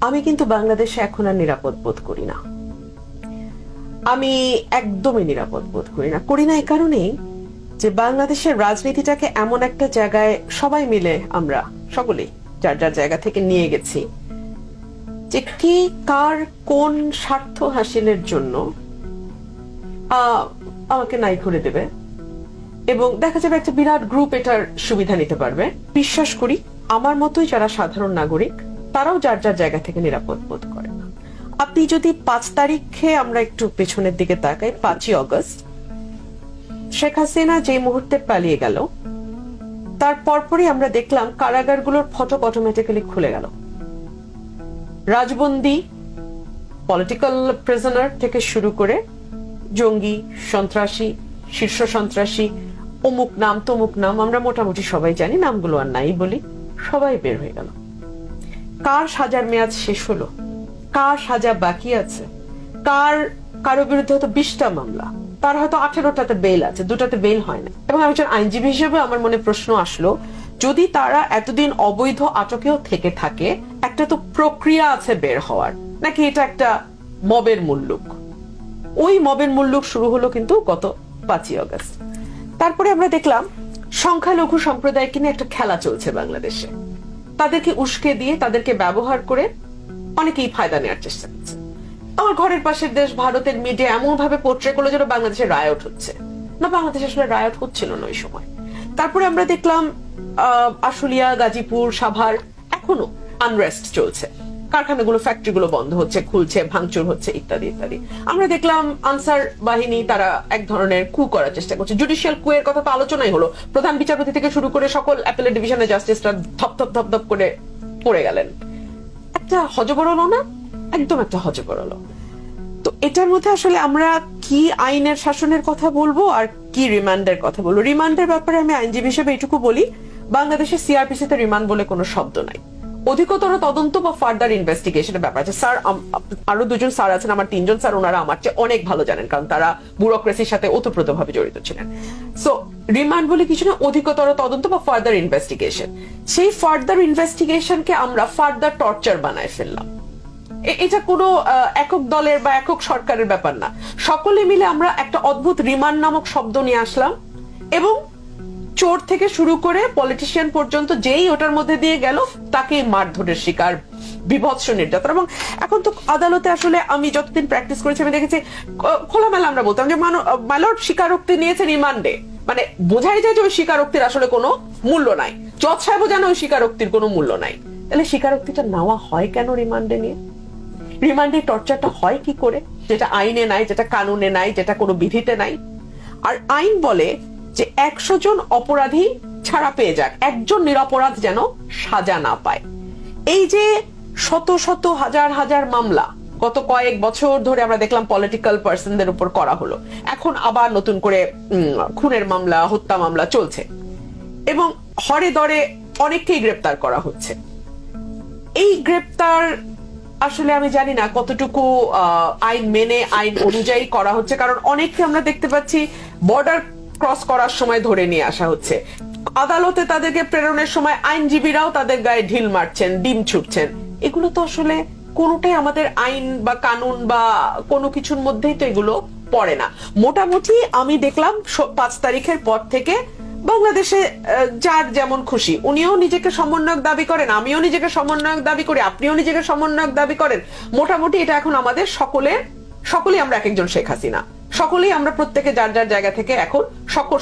আমি কিন্তু বাংলাদেশে এখন আর নিরাপদ বোধ করি না। আমি একদমই নিরাপদ বোধ করি না এই কারণেই যে বাংলাদেশের রাজনীতিটাকে এমন একটা জায়গায় সবাই মিলে আমরা সকলেই যার যার জায়গা থেকে নিয়ে গেছি যে কি কার কোন স্বার্থ হাসিলের জন্য আমাকে নাই করে দেবে, এবং দেখা যাবে একটা বিরাট গ্রুপ এটার সুবিধা নিতে পারবে। বিশ্বাস করি আমার মতোই যারা সাধারণ নাগরিক তারাও যার যার জায়গা থেকে নিরাপদ বোধ করে না। আপনি যদি ৫ তারিখে আমরা একটু পেছনের দিকে তাকাই, ৫ই অগস্ট শেখ হাসিনা যে মুহূর্তে পালিয়ে গেল তার পরপরই আমরা দেখলাম কারাগারগুলোর ফটক অটোমেটিক্যালি খুলে গেল। রাজবন্দী, পলিটিক্যাল প্রিজনার থেকে শুরু করে জঙ্গি, সন্ত্রাসী, শীর্ষ সন্ত্রাসী, অমুক নাম তমুক নাম, আমরা মোটামুটি সবাই জানি, নামগুলো আর নাই বলি, সবাই বের হয়ে গেল। কার সাজার মেয়াদ শেষ হলো, কার সাজা বাকি আছে, কারো বিরুদ্ধে হয়তো 20টা মামলা, তার হয়তো 18টাতে বেল আছে, 2টাতে বেল হয় না। এবং আমি একজন আইনজীবী হিসেবে আমার মনে প্রশ্ন আসলো, যদি তারা এতদিন অবৈধ আটকেও থেকে থাকে, একটা তো প্রক্রিয়া আছে বের হওয়ার, নাকি এটা একটা মবের মুল্লুক? ওই মবের মুল্লুক শুরু হলো কিন্তু গত 5ই অগস্ট। তারপরে আমরা দেখলাম সংখ্যালঘু সম্প্রদায়কে নিয়ে একটা খেলা চলছে বাংলাদেশে। তাদেরকে উস্কে দিয়ে, তাদেরকে ব্যবহার করে অনেকেই ফায়দা নেওয়ার চেষ্টা করছে। আমার ঘরের পাশের দেশ ভারতের মিডিয়া এমন ভাবে পোর্ট্রে করলো যেন বাংলাদেশে রায়ট হচ্ছে না। বাংলাদেশে আসলে রায়ট হচ্ছিল না ওই সময়। তারপরে আমরা দেখলাম আশুলিয়া, গাজীপুর, সাভার এখনো আনরেস্ট চলছে, কারখানাগুলো, ফ্যাক্টরিগুলো বন্ধ হচ্ছে, খুলছে, ভাঙচুর হচ্ছে, ইত্যাদি ইত্যাদি। আমরা দেখলাম আনসার বাহিনী তারা এক ধরনের কু করার চেষ্টা করছে। জুডিশিয়াল কু এর কথা তো আলোচনাই হলো, প্রধান বিচারপতি থেকে শুরু করে সকল অ্যাপেলেট ডিভিশনের জাস্টিসরা ধপ ধপ ধপ ধপ করে পড়ে গেলেন। একটা হজবরল না, একদম একটা হজবরল। তো এটার মধ্যে আসলে আমরা কি আইনের শাসনের কথা বলবো আর কি রিমান্ডের কথা বলবো? রিমান্ডের ব্যাপারে আমি আইনজীবী হিসেবে এটুকু বলি, বাংলাদেশের সিআরপিসি তে রিমান্ড বলে কোনো শব্দ নাই। অধিকতর তদন্ত বা ফার্দার ইনভেস্টিগেশনের ব্যাপার আছে। স্যার, আরো 2জন স্যার আছেন, আমার 3জন স্যার, ওনারা আমার চেয়ে অনেক ভালো জানেন, কারণ তারা ব্যুরোক্রেসির সাথে ওতপ্রোতভাবে জড়িত ছিলেন। সো রিমান্ড বলে কিছু না, অধিকতর তদন্ত বা ফার্দার ইনভেস্টিগেশন। সেই ফার্দার ইনভেস্টিগেশনকে আমরা ফার্দার টর্চার বানায় ফেললাম। এটা কোনো একক দলের বা একক সরকারের ব্যাপার না, সকলে মিলে আমরা একটা অদ্ভুত রিমান্ড নামক শব্দ নিয়ে আসলাম, এবং চোর থেকে শুরু করে পলিটিশিয়ান পর্যন্ত যেই ওটার মধ্যে দিয়ে গেল তাকে মারধরের শিকার, বিভৎস নির্যাতন। এবং এখন তো আদালতে আসলে আমি যতদিন প্র্যাকটিস করেছি আমি দেখেছি খোলামেলা আমরা বলতাম যে মাইলর্ড স্বীকারোক্তি নিয়েছে রিমান্ডে, মানে বোঝাই যায় যে ওই স্বীকারোক্তির আসলে কোনো মূল্য নাই। জজ সাহেবও জানে ওই স্বীকারোক্তির কোনো মূল্য নাই। তাহলে স্বীকারোক্তিটা নেওয়া হয় কেন রিমান্ডে নিয়ে? রিমান্ডে টর্চারটা হয় কি করে, যেটা আইনে নাই, যেটা কানুনে নাই, যেটা কোনো বিধিতে নাই? আর আইন বলে যে 100 জন অপরাধী ছাড়া পেয়ে যাক, একজন নিরপরাধ যেন সাজা না পায়। এই যে শত শত হাজার হাজার মামলা গত কয়েক বছর ধরে আমরা দেখলাম পলিটিক্যাল পার্সনদের উপর করা হলো, এখন আবার নতুন করে খুনের মামলা, হত্যা মামলা চলছে, এবং হরে দরে অনেককেই গ্রেপ্তার করা হচ্ছে। এই গ্রেপ্তার আসলে আমি জানি না কতটুকু আইন মেনে, আইন অনুযায়ী করা হচ্ছে, কারণ অনেককে আমরা দেখতে পাচ্ছি বর্ডার ক্রস করার সময় ধরে নিয়ে আসা হচ্ছে। আদালতে তাদেরকে প্রেরণের সময় আইনজীবীরাও তাদের গায়ে ঢিল মারছেন, ডিম ছুটছেন। এগুলো তো আসলে কোনোটাই আমাদের আইন বা কানুন বা কোনো কিছুর মধ্যেই তো এগুলো পড়ে না। মোটামুটি আমি দেখলাম 5 তারিখের পর থেকে বাংলাদেশে যার যেমন খুশি, উনিও নিজেকে সমন্বয়ক দাবি করেন, আমিও নিজেকে সমন্বয়ক দাবি করি, আপনিও নিজেকে সমন্বয়ক দাবি করেন। মোটামুটি এটা এখন আমাদের সকলেই আমরা এক একজন শেখ হাসিনা, সকলেই আমরা প্রত্যেকে যার যার জায়গা থেকে এখন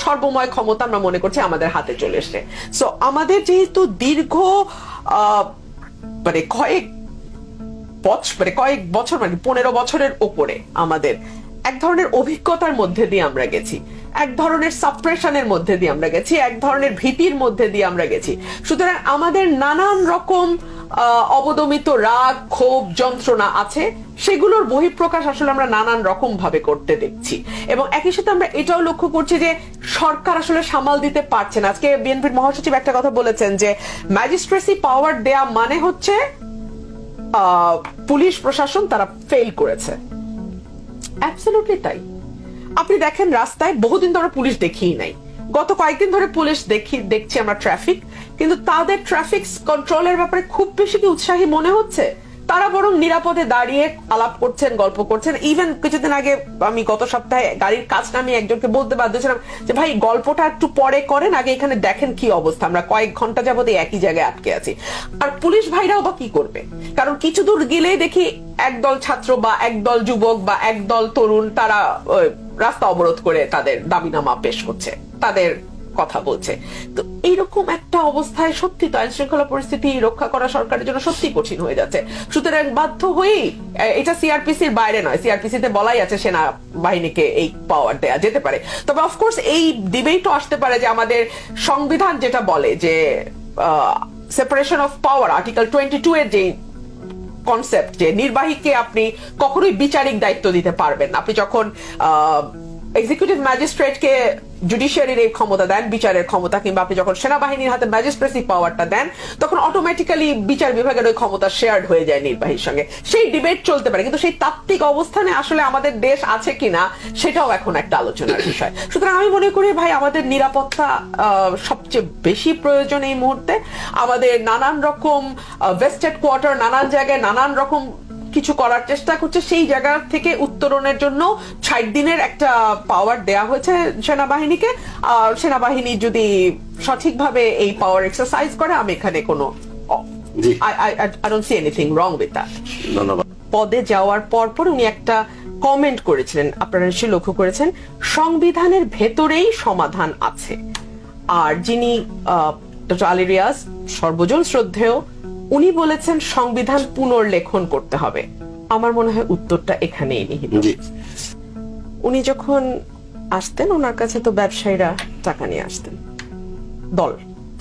সর্বময় ক্ষমতা আমরা মনে করছি আমাদের হাতে চলে এসছে। সো আমাদের যেহেতু দীর্ঘ মানে কয়েক বছর, মানে 15 বছরের উপরে আমাদের এক ধরনের অভিজ্ঞতার মধ্যে দিয়ে আমরা গেছি, এক ধরনের সাপ্রেশনের মধ্যে দিয়ে আমরা গেছি, এক ধরনের ভীতির মধ্যে দিয়ে আমরা গেছি। সুতরাং আমাদের নানান রকম অবদমিত রাগ, ক্ষোভ, যন্ত্রণা আছে, সেগুলোর বহিঃপ্রকাশ আসলে আমরা নানান রকম ভাবে করতে দেখছি। এবং একই সাথে আমরা এটাও লক্ষ্য করছি যে সরকার আসলে সামাল দিতে পারছে না। আজকে বিএনপির মহাসচিব একটা কথা বলেছেন যে ম্যাজিস্ট্রেসি পাওয়ার দেয়া মানে হচ্ছে পুলিশ প্রশাসন তারা ফেল করেছে। অ্যাবসলিউটলি তাই। আপনি দেখেন রাস্তায় বহুদিন ধরে পুলিশ দেখিই নাই, গত কয়েকদিন ধরে পুলিশ দেখছি আমরা ট্রাফিক, কিন্তু তাদের ট্রাফিক কন্ট্রোলের ব্যাপারে খুব বেশি কি উৎসাহী মনে হচ্ছে? তারা বরং নিরাপদে দাঁড়িয়ে আলাপ করছেন, গল্প করছেন। ইভেন কিছুদিন আগে আমি গত সপ্তাহে গাড়ির কাজ নামিয়ে একজনকে বলতে বাধ্য ছিলাম যে ভাই গল্পটা একটু পরে করেন, আগে এখানে দেখেন কি অবস্থা, আমরা কয়েক ঘন্টা যাবত একই জায়গায় আটকে আছি। আর পুলিশ ভাইরাও বা কি করবে, কারণ কিছু দূর গেলেই দেখি একদল ছাত্র বা একদল যুবক বা একদল তরুণ তারা রাস্তা অবরোধ করে তাদের দাবিনামা পেশ করছে, তাদের কথা বলছে। তো এইরকম একটা অবস্থায় সত্যি তো আইন শৃঙ্খলা পরিস্থিতি রক্ষা করা সরকারের জন্য সত্যি কঠিন হয়ে যাচ্ছে। সুতরাং বাধ্য হয়েই, এটা সিআরপিসির বাইরে নয়, সিআরপিসিতে বলাই আছে সেনা বাহিনীকে এই পাওয়ার দেয়া যেতে পারে। তবে অফকোর্স এই ডিবেটও আসতে পারে যে আমাদের সংবিধান যেটা বলে যে সেপারেশন অফ পাওয়ার, আর্টিকেল 22 এর যে কনসেপ্ট, যে নির্বাহীকে আপনি কখনোই বিচারিক দায়িত্ব দিতে পারবেন না। আপনি যখন এক্সিকিউটিভ ম্যাজিস্ট্রেটকে জুডিশিয়ারির এই ক্ষমতা দেন, বিচারের ক্ষমতা, কিংবা আপনি যখন সেনাবাহিনীর হাতে ম্যাজিস্ট্রেসি পাওয়ারটা দেন, তখন অটোমেটিক্যালি বিচার বিভাগের ওই ক্ষমতা শেয়ার্ড হয়ে যায় নির্বাহীর সঙ্গে। সেই ডিবেট চলতে পারে, কিন্তু সেই তাত্ত্বিক অবস্থানে আসলে আমাদের দেশ আছে কিনা সেটাও এখন একটা আলোচনার বিষয়। সুতরাং আমি মনে করি ভাই আমাদের নিরাপত্তা সবচেয়ে বেশি প্রয়োজন এই মুহূর্তে। আমাদের নানান রকম ভেস্টেড কোয়ার্টার নানান জায়গায় নানান রকম কিছু করার চেষ্টা করছে, সেই জায়গা থেকে উত্তরণের জন্য 60 দিনের একটা পাওয়ার দেয়া হয়েছে সেনাবাহিনীকে। সেনাবাহিনী যদি সঠিকভাবে এই পাওয়ার এক্সারসাইজ করে, আমি এখানে কোনো I don't see anything wrong with that. ধন্যবাদ। পদে যাওয়ার পর উনি একটা কমেন্ট করেছিলেন, আপনারা নিশ্চয়ই লক্ষ্য করেছেন, সংবিধানের ভেতরেই সমাধান আছে। আর যিনি ডক্টর আলী রিয়াজ সর্বজন শ্রদ্ধেয়, উনি বলেছেন সংবিধান পুনর্লেখন করতে হবে। আমার মনে হয় উত্তরটা এখানেই নিহিত। উনি যখন আসতেন, ওনার কাছে তো ব্যবসায়ীরা টাকা নিয়ে আসতেন দল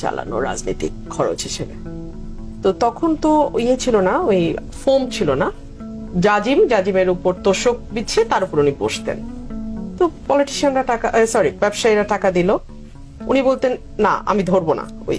চালানো, রাজনৈতিক খরচ হিসেবে। তো তখন তো ইয়ে ছিল না, ওই ফোম ছিল না, জাজিমের উপর তোষক বিছিয়ে তার উপর উনি বসতেন। তো পলিটিশিয়ানরা টাকা, ব্যবসায়ীরা টাকা দিল, উনি বলতেন না আমি ধরবো না ওই